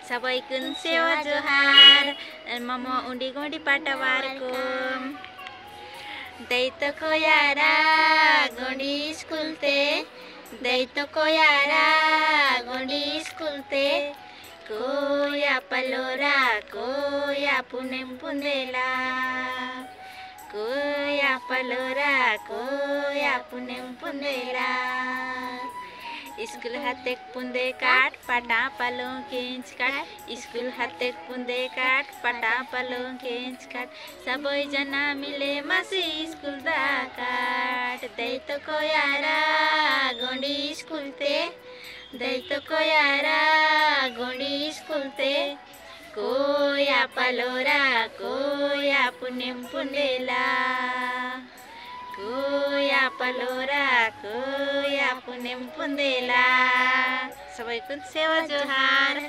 सबैकुन सेवा जोहार मम उन्डी गुन्डी पाटावारको दैत खोयारा गुन्डी स्कुलते दैत खोयारा गुन्डी स्कुलते कोया पलोरा कोया पुनेम पुन्देला कोया पलोरा कोया पुनेम पुन्देला स्कुल हातेक पुन्दे काट पाटा पालो केंच काट स्कुल हातेक पुन्दे काट पाटा पालो केंच काट सबैजना मिले मासी स्कुल दा काट दैत कोयारा गोंडी स्कुलते दैत कोयारा गोंडी स्कुलते कोया पलोरा कोया पुनेम पुन्देला कोया पलोरा कोया पुनेम पुन्देला सबैको सेवा जोहार।